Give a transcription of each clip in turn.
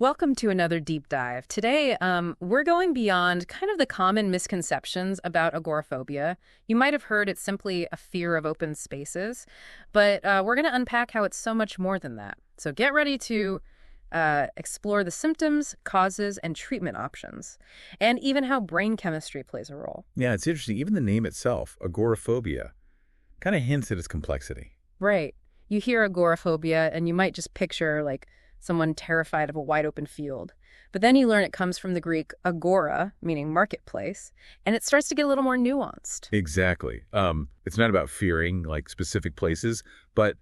Welcome to another deep dive. Today, we're going beyond kind of the common misconceptions about agoraphobia. You might have heard it's simply a fear of open spaces, but we're going to unpack how it's so much more than that. So get ready to explore the symptoms, causes, and treatment options, and even how brain chemistry plays a role. Yeah, it's interesting. Even the name itself, agoraphobia, kind of hints at its complexity. Right. You hear agoraphobia, and you might just picture, like, someone terrified of a wide open field. But then you learn it comes from the Greek agora, meaning marketplace, and it starts to get a little more nuanced. Exactly. It's not about fearing like specific places, but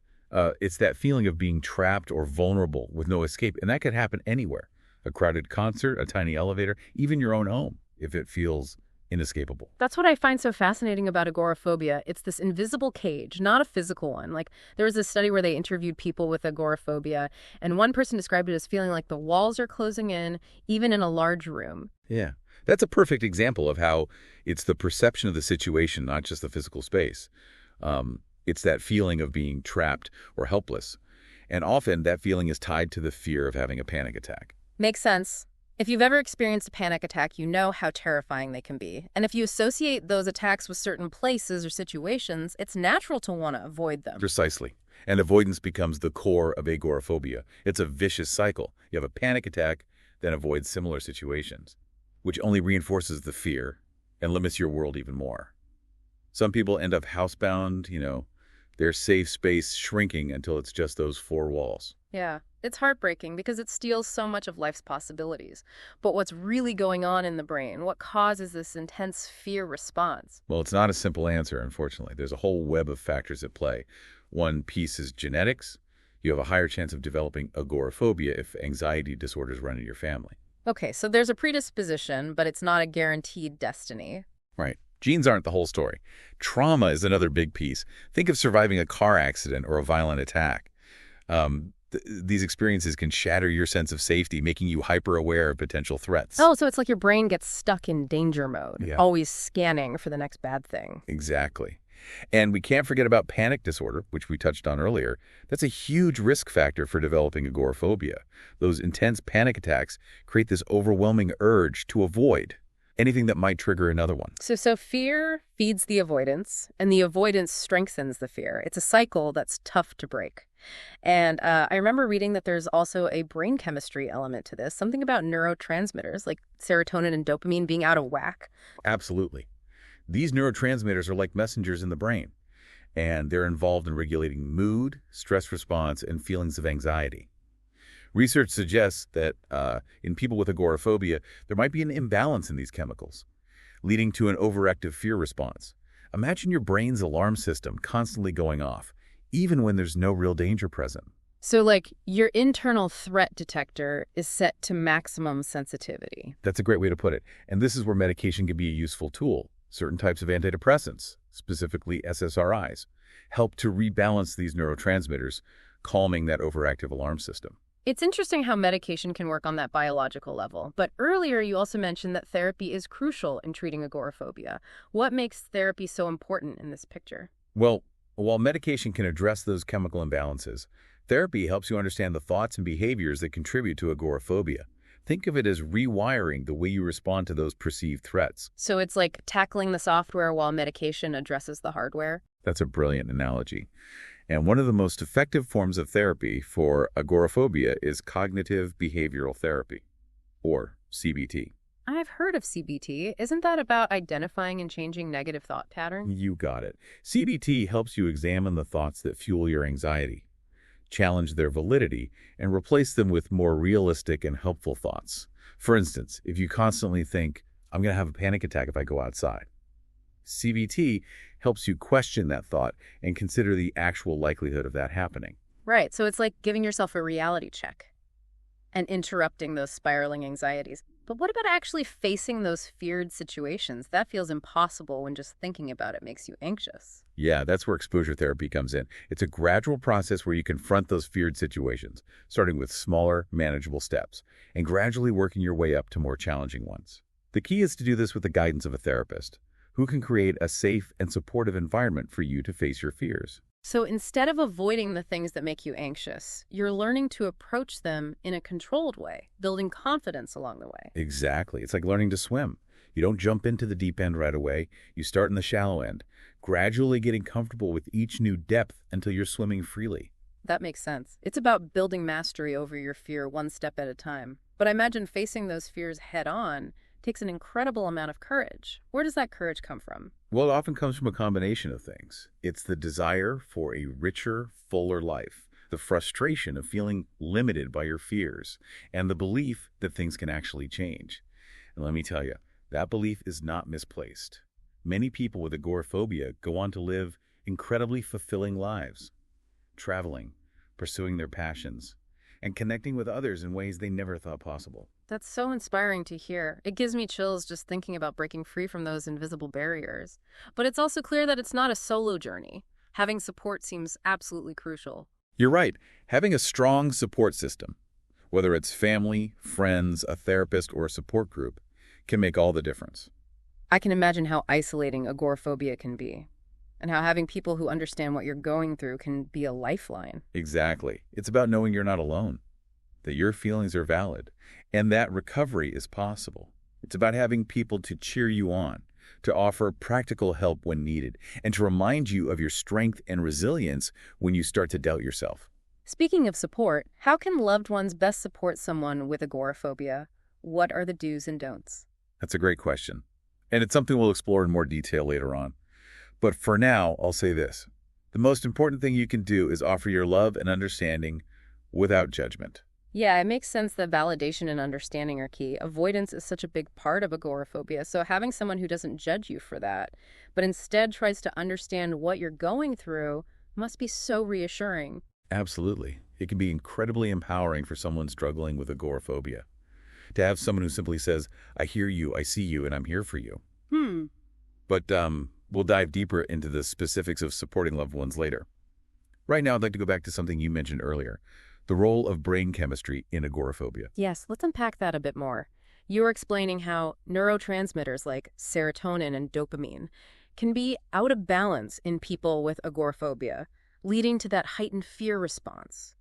it's that feeling of being trapped or vulnerable with no escape. And that could happen anywhere. A crowded concert, a tiny elevator, even your own home, if it feels inescapable. That's what I find so fascinating about agoraphobia. It's this invisible cage, not a physical one. Like, there was a study where they interviewed people with agoraphobia, and one person described it as feeling like the walls are closing in, even in a large room. Yeah. That's a perfect example of how it's the perception of the situation, not just the physical space. It's that feeling of being trapped or helpless. And often that feeling is tied to the fear of having a panic attack. Makes sense. If you've ever experienced a panic attack, you know how terrifying they can be. And if you associate those attacks with certain places or situations, it's natural to want to avoid them. Precisely. And avoidance becomes the core of agoraphobia. It's a vicious cycle. You have a panic attack, then avoid similar situations, which only reinforces the fear and limits your world even more. Some people end up housebound, their safe space shrinking until it's just those four walls. Yeah, it's heartbreaking because it steals so much of life's possibilities. But what's really going on in the brain? What causes this intense fear response? Well, it's not a simple answer, unfortunately. There's a whole web of factors at play. One piece is genetics. You have a higher chance of developing agoraphobia if anxiety disorders run in your family. Okay, so there's a predisposition, but it's not a guaranteed destiny. Right. Genes aren't the whole story. Trauma is another big piece. Think of surviving a car accident or a violent attack. These experiences can shatter your sense of safety, making you hyper-aware of potential threats. Oh, so it's like your brain gets stuck in danger mode, Yeah. always scanning for the next bad thing. Exactly. And we can't forget about panic disorder, which we touched on earlier. That's a huge risk factor for developing agoraphobia. Those intense panic attacks create this overwhelming urge to avoid anything that might trigger another one. So fear feeds the avoidance, and the avoidance strengthens the fear. It's a cycle that's tough to break. And I remember reading that there's also a brain chemistry element to this, something about neurotransmitters like serotonin and dopamine being out of whack. Absolutely. These neurotransmitters are like messengers in the brain, and they're involved in regulating mood, stress response, and feelings of anxiety. Research suggests that in people with agoraphobia, there might be an imbalance in these chemicals, leading to an overactive fear response. Imagine your brain's alarm system constantly going off, even when there's no real danger present. So, like, your internal threat detector is set to maximum sensitivity. That's a great way to put it. And this is where medication can be a useful tool. Certain types of antidepressants, specifically SSRIs, help to rebalance these neurotransmitters, calming that overactive alarm system. It's interesting how medication can work on that biological level. But earlier, you also mentioned that therapy is crucial in treating agoraphobia. What makes therapy so important in this picture? Well, while medication can address those chemical imbalances, therapy helps you understand the thoughts and behaviors that contribute to agoraphobia. Think of it as rewiring the way you respond to those perceived threats. So it's like tackling the software while medication addresses the hardware? That's a brilliant analogy. And one of the most effective forms of therapy for agoraphobia is cognitive behavioral therapy, or CBT. I've heard of CBT. Isn't that about identifying and changing negative thought patterns? You got it. CBT helps you examine the thoughts that fuel your anxiety, challenge their validity, and replace them with more realistic and helpful thoughts. For instance, if you constantly think, I'm going to have a panic attack if I go outside, CBT helps you question that thought and consider the actual likelihood of that happening. Right, so it's like giving yourself a reality check and interrupting those spiraling anxieties. But what about actually facing those feared situations? That feels impossible when just thinking about it makes you anxious. Yeah, that's where exposure therapy comes in. It's a gradual process where you confront those feared situations, starting with smaller, manageable steps, and gradually working your way up to more challenging ones. The key is to do this with the guidance of a therapist, who can create a safe and supportive environment for you to face your fears. So instead of avoiding the things that make you anxious, you're learning to approach them in a controlled way, building confidence along the way. Exactly. It's like learning to swim. You don't jump into the deep end right away. You start in the shallow end, gradually getting comfortable with each new depth until you're swimming freely. That makes sense. It's about building mastery over your fear one step at a time. But I imagine facing those fears head on takes an incredible amount of courage. Where does that courage come from? Well, it often comes from a combination of things. It's the desire for a richer, fuller life, the frustration of feeling limited by your fears, and the belief that things can actually change. And let me tell you, that belief is not misplaced. Many people with agoraphobia go on to live incredibly fulfilling lives, traveling, pursuing their passions, and connecting with others in ways they never thought possible. That's so inspiring to hear. It gives me chills just thinking about breaking free from those invisible barriers. But it's also clear that it's not a solo journey. Having support seems absolutely crucial. You're right. Having a strong support system, whether it's family, friends, a therapist, or a support group, can make all the difference. I can imagine how isolating agoraphobia can be, and how having people who understand what you're going through can be a lifeline. Exactly. It's about knowing you're not alone, that your feelings are valid, and that recovery is possible. It's about having people to cheer you on, to offer practical help when needed, and to remind you of your strength and resilience when you start to doubt yourself. Speaking of support, how can loved ones best support someone with agoraphobia? What are the do's and don'ts? That's a great question, and it's something we'll explore in more detail later on. But for now, I'll say this. The most important thing you can do is offer your love and understanding without judgment. Yeah, it makes sense that validation and understanding are key. Avoidance is such a big part of agoraphobia, so having someone who doesn't judge you for that, but instead tries to understand what you're going through, must be so reassuring. Absolutely. It can be incredibly empowering for someone struggling with agoraphobia. To have someone who simply says, I hear you, I see you, and I'm here for you. But we'll dive deeper into the specifics of supporting loved ones later. Right now, I'd like to go back to something you mentioned earlier, the role of brain chemistry in agoraphobia. Yes, let's unpack that a bit more. You were explaining how neurotransmitters like serotonin and dopamine can be out of balance in people with agoraphobia, leading to that heightened fear response.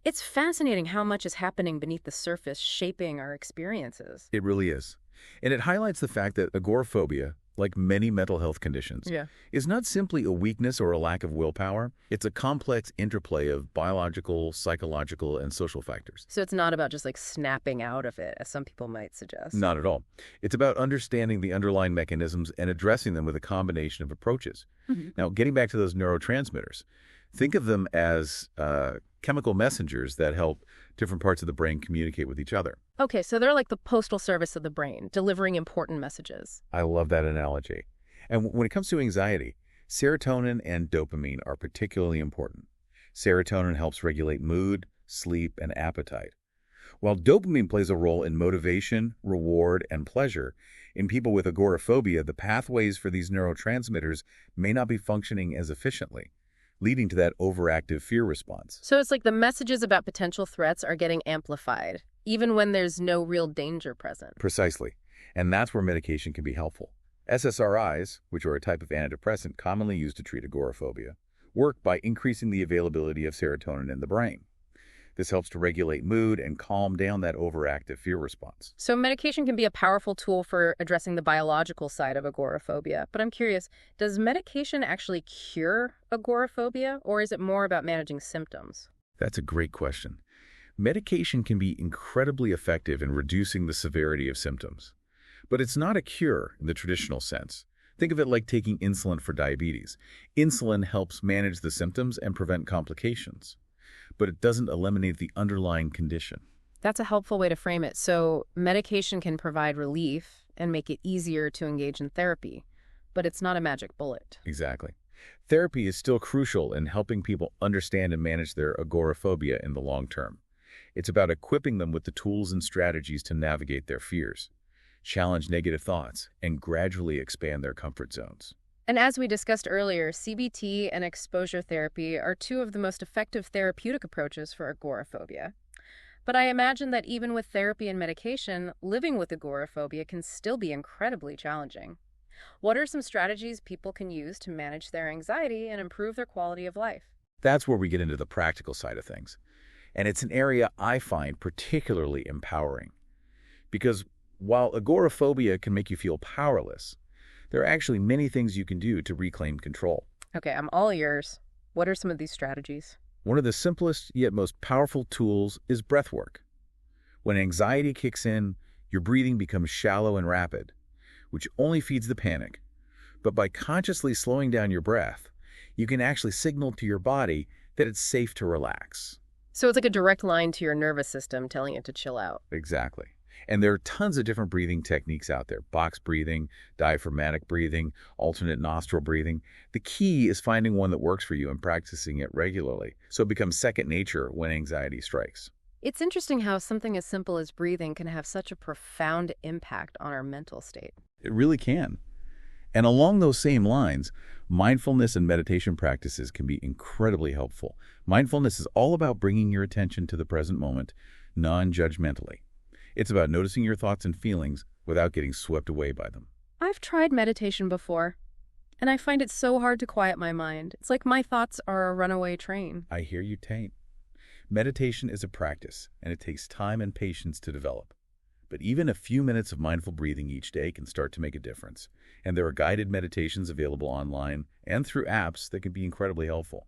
It's fascinating how much is happening beneath the surface, shaping our experiences. It really is. And it highlights the fact that agoraphobia, like many mental health conditions, is not simply a weakness or a lack of willpower. It's a complex interplay of biological, psychological, and social factors. So it's not about just like snapping out of it, as some people might suggest. Not at all. It's about understanding the underlying mechanisms and addressing them with a combination of approaches. Now, getting back to those neurotransmitters, think of them as chemical messengers that help different parts of the brain communicate with each other. Okay, so they're like the postal service of the brain, delivering important messages. I love that analogy. And when it comes to anxiety, serotonin and dopamine are particularly important. Serotonin helps regulate mood, sleep, and appetite. While dopamine plays a role in motivation, reward, and pleasure, in people with agoraphobia, the pathways for these neurotransmitters may not be functioning as efficiently, leading to that overactive fear response. So it's like the messages about potential threats are getting amplified, even when there's no real danger present. Precisely. And that's where medication can be helpful. SSRIs, which are a type of antidepressant commonly used to treat agoraphobia, work by increasing the availability of serotonin in the brain. This helps to regulate mood and calm down that overactive fear response. So medication can be a powerful tool for addressing the biological side of agoraphobia. But I'm curious, does medication actually cure agoraphobia, or is it more about managing symptoms? That's a great question. Medication can be incredibly effective in reducing the severity of symptoms. But it's not a cure in the traditional sense. Think of it like taking insulin for diabetes. Insulin helps manage the symptoms and prevent complications, but it doesn't eliminate the underlying condition. That's a helpful way to frame it. So medication can provide relief and make it easier to engage in therapy, but it's not a magic bullet. Exactly. Therapy is still crucial in helping people understand and manage their agoraphobia in the long term. It's about equipping them with the tools and strategies to navigate their fears, challenge negative thoughts, and gradually expand their comfort zones. And as we discussed earlier, CBT and exposure therapy are two of the most effective therapeutic approaches for agoraphobia. But I imagine that even with therapy and medication, living with agoraphobia can still be incredibly challenging. What are some strategies people can use to manage their anxiety and improve their quality of life? That's where we get into the practical side of things. And it's an area I find particularly empowering. Because while agoraphobia can make you feel powerless, there are actually many things you can do to reclaim control. Okay, I'm all ears. What are some of these strategies? One of the simplest yet most powerful tools is breath work. When anxiety kicks in, your breathing becomes shallow and rapid, which only feeds the panic. But by consciously slowing down your breath, you can actually signal to your body that it's safe to relax. So it's like a direct line to your nervous system telling it to chill out. Exactly. And there are tons of different breathing techniques out there. Box breathing, diaphragmatic breathing, alternate nostril breathing. The key is finding one that works for you and practicing it regularly, so it becomes second nature when anxiety strikes. It's interesting how something as simple as breathing can have such a profound impact on our mental state. It really can. And along those same lines, mindfulness and meditation practices can be incredibly helpful. Mindfulness is all about bringing your attention to the present moment, non-judgmentally. It's about noticing your thoughts and feelings without getting swept away by them. I've tried meditation before, and I find it so hard to quiet my mind. It's like my thoughts are a runaway train. I hear you, Taint. Meditation is a practice, and it takes time and patience to develop. But even a few minutes of mindful breathing each day can start to make a difference. And there are guided meditations available online and through apps that can be incredibly helpful,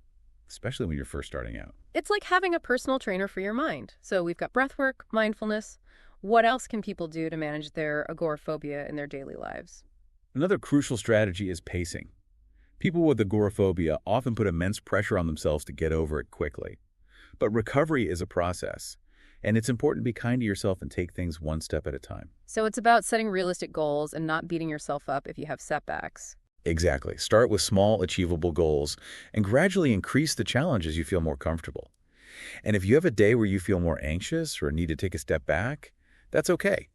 especially when you're first starting out. It's like having a personal trainer for your mind. So we've got breathwork, mindfulness. What else can people do to manage their agoraphobia in their daily lives? Another crucial strategy is pacing. People with agoraphobia often put immense pressure on themselves to get over it quickly. But recovery is a process, and it's important to be kind to yourself and take things one step at a time. So it's about setting realistic goals and not beating yourself up if you have setbacks. Exactly. Start with small, achievable goals and gradually increase the challenge as you feel more comfortable. And if you have a day where you feel more anxious or need to take a step back, that's okay.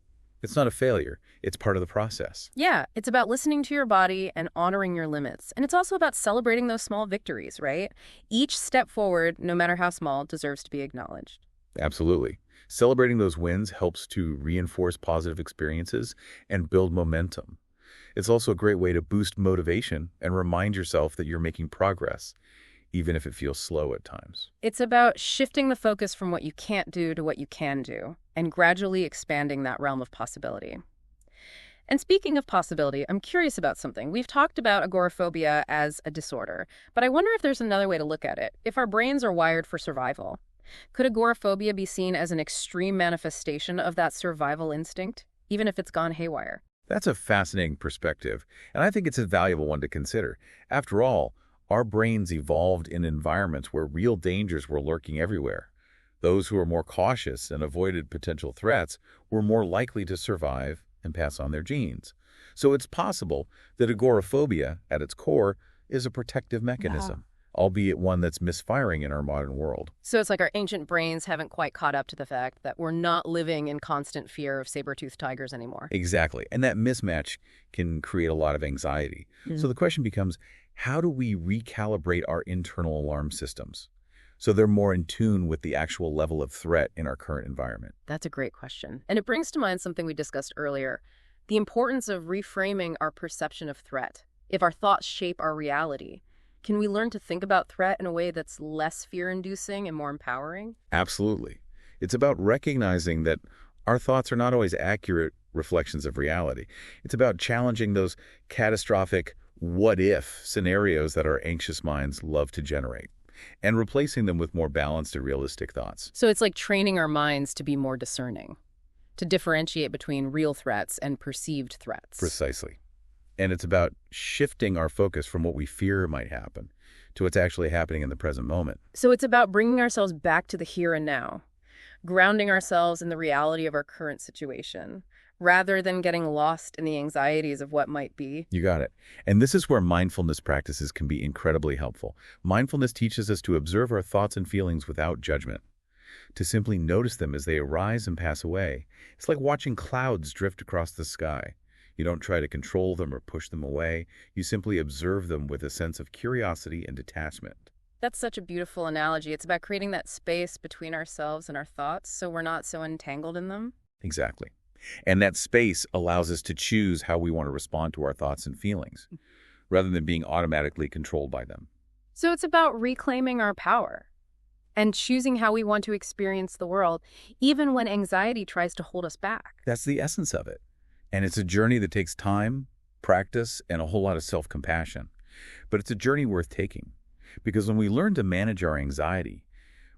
It's not a failure. It's part of the process. Yeah, it's about listening to your body and honoring your limits. And it's also about celebrating those small victories, right? Each step forward, no matter how small, deserves to be acknowledged. Absolutely. Celebrating those wins helps to reinforce positive experiences and build momentum. It's also a great way to boost motivation and remind yourself that you're making progress, even if it feels slow at times. It's about shifting the focus from what you can't do to what you can do, and gradually expanding that realm of possibility. And speaking of possibility, I'm curious about something. We've talked about agoraphobia as a disorder, but I wonder if there's another way to look at it. If our brains are wired for survival, could agoraphobia be seen as an extreme manifestation of that survival instinct, even if it's gone haywire? That's a fascinating perspective, and I think it's a valuable one to consider. After all, our brains evolved in environments where real dangers were lurking everywhere. Those who were more cautious and avoided potential threats were more likely to survive and pass on their genes. So it's possible that agoraphobia, at its core, is a protective mechanism, albeit one that's misfiring in our modern world. So it's like our ancient brains haven't quite caught up to the fact that we're not living in constant fear of saber-toothed tigers anymore. Exactly. And that mismatch can create a lot of anxiety. So the question becomes, how do we recalibrate our internal alarm systems so they're more in tune with the actual level of threat in our current environment? That's a great question. And it brings to mind something we discussed earlier, the importance of reframing our perception of threat. If our thoughts shape our reality, can we learn to think about threat in a way that's less fear-inducing and more empowering? Absolutely. It's about recognizing that our thoughts are not always accurate reflections of reality. It's about challenging those catastrophic what-if scenarios that our anxious minds love to generate and replacing them with more balanced and realistic thoughts. So it's like training our minds to be more discerning, to differentiate between real threats and perceived threats. Precisely. And it's about shifting our focus from what we fear might happen to what's actually happening in the present moment. So it's about bringing ourselves back to the here and now, grounding ourselves in the reality of our current situation, rather than getting lost in the anxieties of what might be. You got it. And this is where mindfulness practices can be incredibly helpful. Mindfulness teaches us to observe our thoughts and feelings without judgment, to simply notice them as they arise and pass away. It's like watching clouds drift across the sky. You don't try to control them or push them away. You simply observe them with a sense of curiosity and detachment. That's such a beautiful analogy. It's about creating that space between ourselves and our thoughts so we're not so entangled in them. Exactly. And that space allows us to choose how we want to respond to our thoughts and feelings, rather than being automatically controlled by them. So it's about reclaiming our power and choosing how we want to experience the world, even when anxiety tries to hold us back. That's the essence of it. And it's a journey that takes time, practice, and a whole lot of self-compassion. But it's a journey worth taking, because when we learn to manage our anxiety,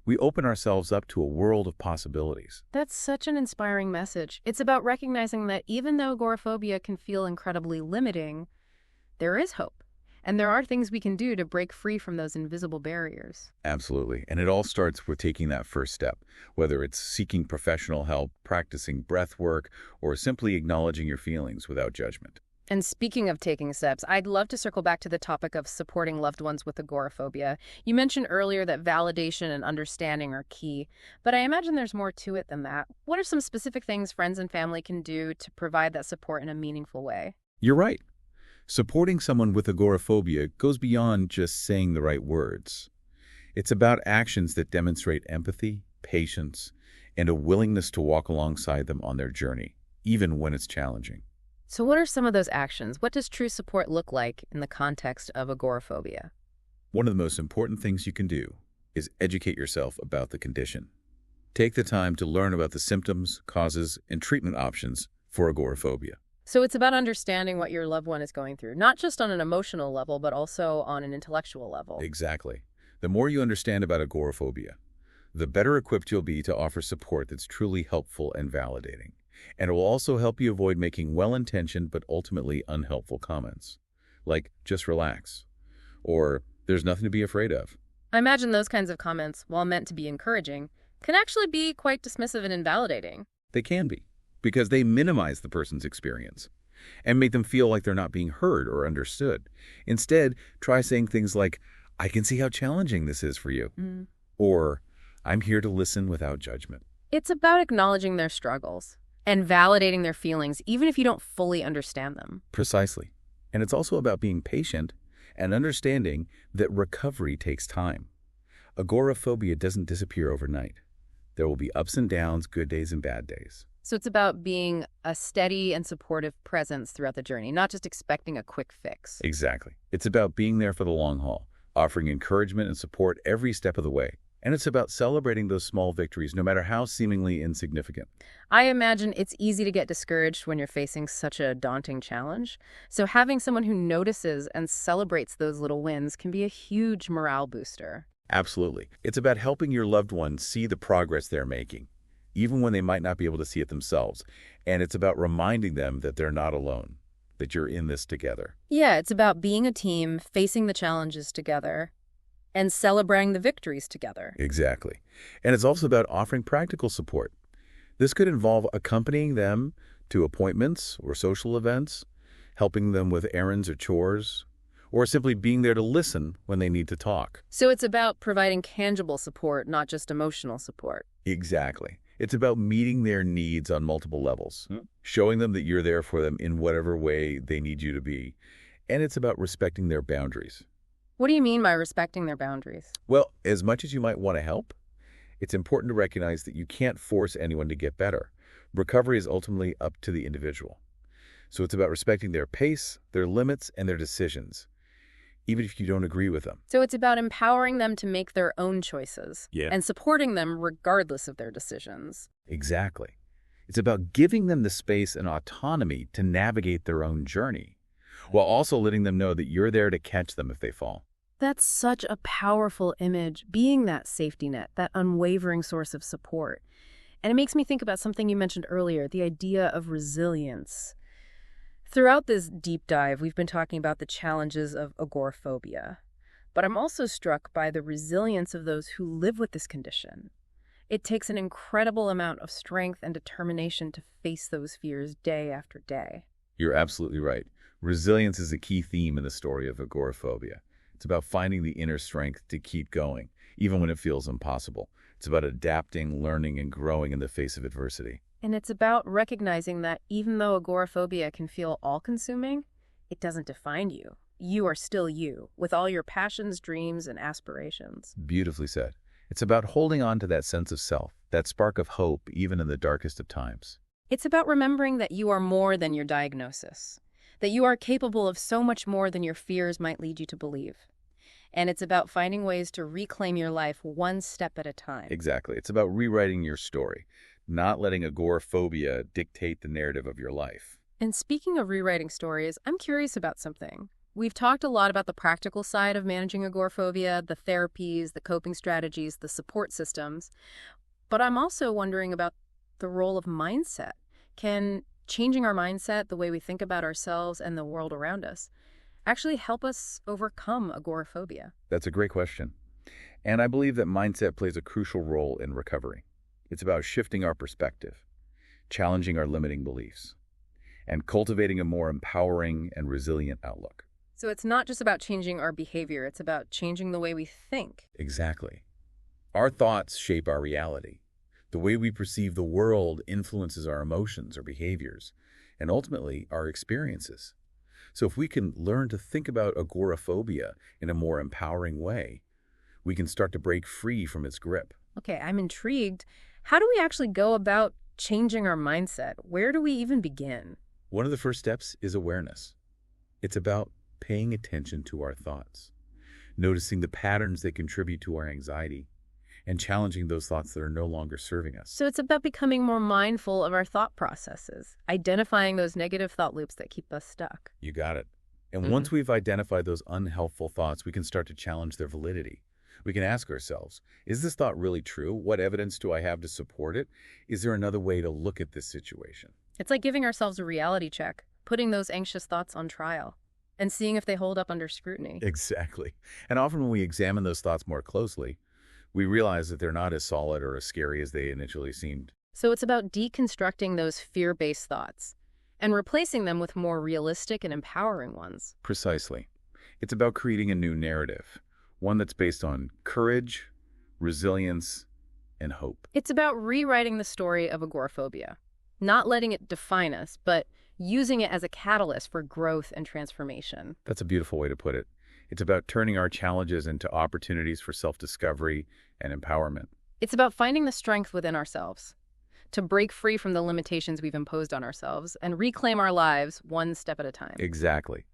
we open ourselves up to a world of possibilities. That's such an inspiring message. It's about recognizing that even though agoraphobia can feel incredibly limiting, there is hope. And there are things we can do to break free from those invisible barriers. Absolutely. And it all starts with taking that first step, whether it's seeking professional help, practicing breath work, or simply acknowledging your feelings without judgment. And speaking of taking steps, I'd love to circle back to the topic of supporting loved ones with agoraphobia. You mentioned earlier that validation and understanding are key, but I imagine there's more to it than that. What are some specific things friends and family can do to provide that support in a meaningful way? You're right. Supporting someone with agoraphobia goes beyond just saying the right words. It's about actions that demonstrate empathy, patience, and a willingness to walk alongside them on their journey, even when it's challenging. So what are some of those actions? What does true support look like in the context of agoraphobia? One of the most important things you can do is educate yourself about the condition. Take the time to learn about the symptoms, causes, and treatment options for agoraphobia. So it's about understanding what your loved one is going through, not just on an emotional level, but also on an intellectual level. Exactly. The more you understand about agoraphobia, the better equipped you'll be to offer support that's truly helpful and validating. And it will also help you avoid making well-intentioned but ultimately unhelpful comments, like, just relax, or there's nothing to be afraid of. I imagine those kinds of comments, while meant to be encouraging, can actually be quite dismissive and invalidating. They can be, because they minimize the person's experience and make them feel like they're not being heard or understood. Instead, try saying things like, I can see how challenging this is for you, or I'm here to listen without judgment. It's about acknowledging their struggles and validating their feelings, even if you don't fully understand them. Precisely. And it's also about being patient and understanding that recovery takes time. Agoraphobia doesn't disappear overnight. There will be ups and downs, good days and bad days. So it's about being a steady and supportive presence throughout the journey, not just expecting a quick fix. Exactly. It's about being there for the long haul, offering encouragement and support every step of the way. And it's about celebrating those small victories, no matter how seemingly insignificant. I imagine it's easy to get discouraged when you're facing such a daunting challenge. So having someone who notices and celebrates those little wins can be a huge morale booster. Absolutely. It's about helping your loved ones see the progress they're making, even when they might not be able to see it themselves. And it's about reminding them that they're not alone, that you're in this together. Yeah, it's about being a team, facing the challenges together, and celebrating the victories together. Exactly. And it's also about offering practical support. This could involve accompanying them to appointments or social events, helping them with errands or chores, or simply being there to listen when they need to talk. So it's about providing tangible support, not just emotional support. Exactly. It's about meeting their needs on multiple levels, showing them that you're there for them in whatever way they need you to be. And it's about respecting their boundaries. What do you mean by respecting their boundaries? Well, as much as you might want to help, it's important to recognize that you can't force anyone to get better. Recovery is ultimately up to the individual. So it's about respecting their pace, their limits, and their decisions, even if you don't agree with them. So it's about empowering them to make their own choices and supporting them regardless of their decisions. Exactly. It's about giving them the space and autonomy to navigate their own journey, while also letting them know that you're there to catch them if they fall. That's such a powerful image, being that safety net, that unwavering source of support. And it makes me think about something you mentioned earlier, the idea of resilience. Throughout this deep dive, we've been talking about the challenges of agoraphobia, but I'm also struck by the resilience of those who live with this condition. It takes an incredible amount of strength and determination to face those fears day after day. You're absolutely right. Resilience is a key theme in the story of agoraphobia. It's about finding the inner strength to keep going, even when it feels impossible. It's about adapting, learning, and growing in the face of adversity. And it's about recognizing that even though agoraphobia can feel all-consuming, it doesn't define you. You are still you, with all your passions, dreams, and aspirations. Beautifully said. It's about holding on to that sense of self, that spark of hope, even in the darkest of times. It's about remembering that you are more than your diagnosis, that you are capable of so much more than your fears might lead you to believe. And it's about finding ways to reclaim your life one step at a time. Exactly. It's about rewriting your story, not letting agoraphobia dictate the narrative of your life. And speaking of rewriting stories, I'm curious about something. We've talked a lot about the practical side of managing agoraphobia, the therapies, the coping strategies, the support systems. But I'm also wondering about the role of mindset. Can changing our mindset, the way we think about ourselves and the world around us, actually help us overcome agoraphobia? That's a great question. And I believe that mindset plays a crucial role in recovery. It's about shifting our perspective, challenging our limiting beliefs, and cultivating a more empowering and resilient outlook. So it's not just about changing our behavior, it's about changing the way we think. Exactly. Our thoughts shape our reality. The way we perceive the world influences our emotions, our behaviors, and ultimately our experiences. So if we can learn to think about agoraphobia in a more empowering way, we can start to break free from its grip. Okay, I'm intrigued. How do we actually go about changing our mindset? Where do we even begin? One of the first steps is awareness. It's about paying attention to our thoughts, noticing the patterns that contribute to our anxiety, and challenging those thoughts that are no longer serving us. So it's about becoming more mindful of our thought processes, identifying those negative thought loops that keep us stuck. You got it. And once we've identified those unhelpful thoughts, we can start to challenge their validity. We can ask ourselves, is this thought really true? What evidence do I have to support it? Is there another way to look at this situation? It's like giving ourselves a reality check, putting those anxious thoughts on trial, and seeing if they hold up under scrutiny. Exactly. And often when we examine those thoughts more closely, we realize that they're not as solid or as scary as they initially seemed. So it's about deconstructing those fear-based thoughts and replacing them with more realistic and empowering ones. Precisely. It's about creating a new narrative, one that's based on courage, resilience, and hope. It's about rewriting the story of agoraphobia, not letting it define us, but using it as a catalyst for growth and transformation. That's a beautiful way to put it. It's about turning our challenges into opportunities for self-discovery and empowerment. It's about finding the strength within ourselves, to break free from the limitations we've imposed on ourselves and reclaim our lives one step at a time. Exactly.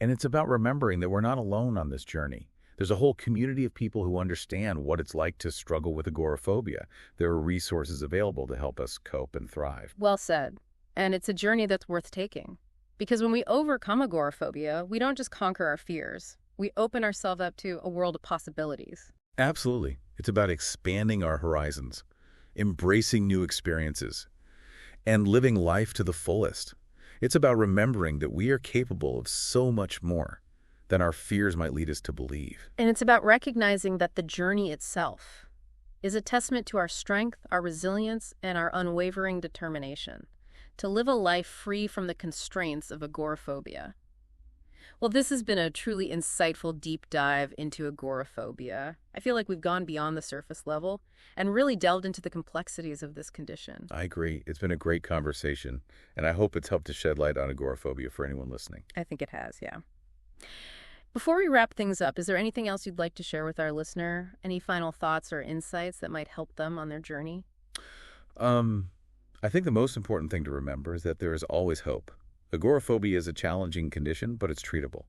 And it's about remembering that we're not alone on this journey. There's a whole community of people who understand what it's like to struggle with agoraphobia. There are resources available to help us cope and thrive. Well said. And it's a journey that's worth taking. Because when we overcome agoraphobia, we don't just conquer our fears. We open ourselves up to a world of possibilities. Absolutely. It's about expanding our horizons, embracing new experiences, and living life to the fullest. It's about remembering that we are capable of so much more than our fears might lead us to believe. And it's about recognizing that the journey itself is a testament to our strength, our resilience, and our unwavering determination to live a life free from the constraints of agoraphobia. Well, this has been a truly insightful deep dive into agoraphobia. I feel like we've gone beyond the surface level and really delved into the complexities of this condition. I agree. It's been a great conversation, and I hope it's helped to shed light on agoraphobia for anyone listening. I think it has, yeah. Before we wrap things up, is there anything else you'd like to share with our listener? Any final thoughts or insights that might help them on their journey? I think the most important thing to remember is that there is always hope. Agoraphobia is a challenging condition, but it's treatable.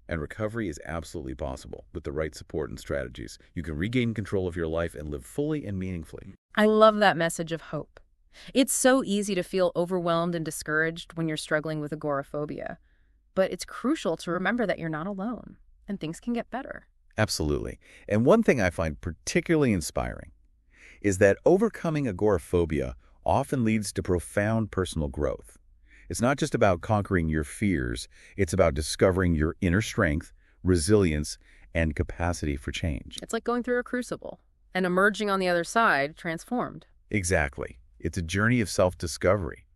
And recovery is absolutely possible with the right support and strategies. You can regain control of your life and live fully and meaningfully. I love that message of hope. It's so easy to feel overwhelmed and discouraged when you're struggling with agoraphobia. But it's crucial to remember that you're not alone, and things can get better. Absolutely. And one thing I find particularly inspiring is that overcoming agoraphobia often leads to profound personal growth. It's not just about conquering your fears, it's about discovering your inner strength, resilience, and capacity for change. It's like going through a crucible and emerging on the other side transformed. Exactly. It's a journey of self-discovery,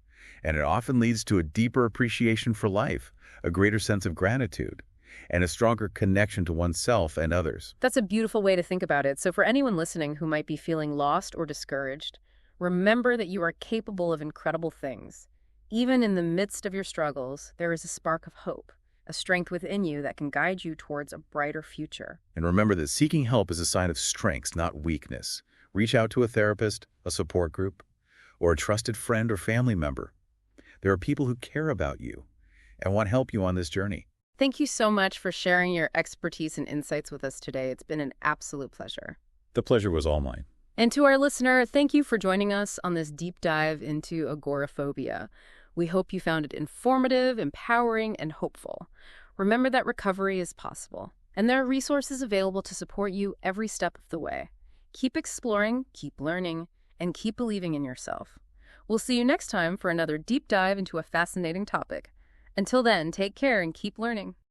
and it often leads to a deeper appreciation for life, a greater sense of gratitude, and a stronger connection to oneself and others. That's a beautiful way to think about it. So for anyone listening who might be feeling lost or discouraged, remember that you are capable of incredible things. Even in the midst of your struggles, there is a spark of hope, a strength within you that can guide you towards a brighter future. And remember that seeking help is a sign of strength, not weakness. Reach out to a therapist, a support group, or a trusted friend or family member. There are people who care about you and want to help you on this journey. Thank you so much for sharing your expertise and insights with us today. It's been an absolute pleasure. The pleasure was all mine. And to our listener, thank you for joining us on this deep dive into agoraphobia. We hope you found it informative, empowering, and hopeful. Remember that recovery is possible, and there are resources available to support you every step of the way. Keep exploring, keep learning, and keep believing in yourself. We'll see you next time for another deep dive into a fascinating topic. Until then, take care and keep learning.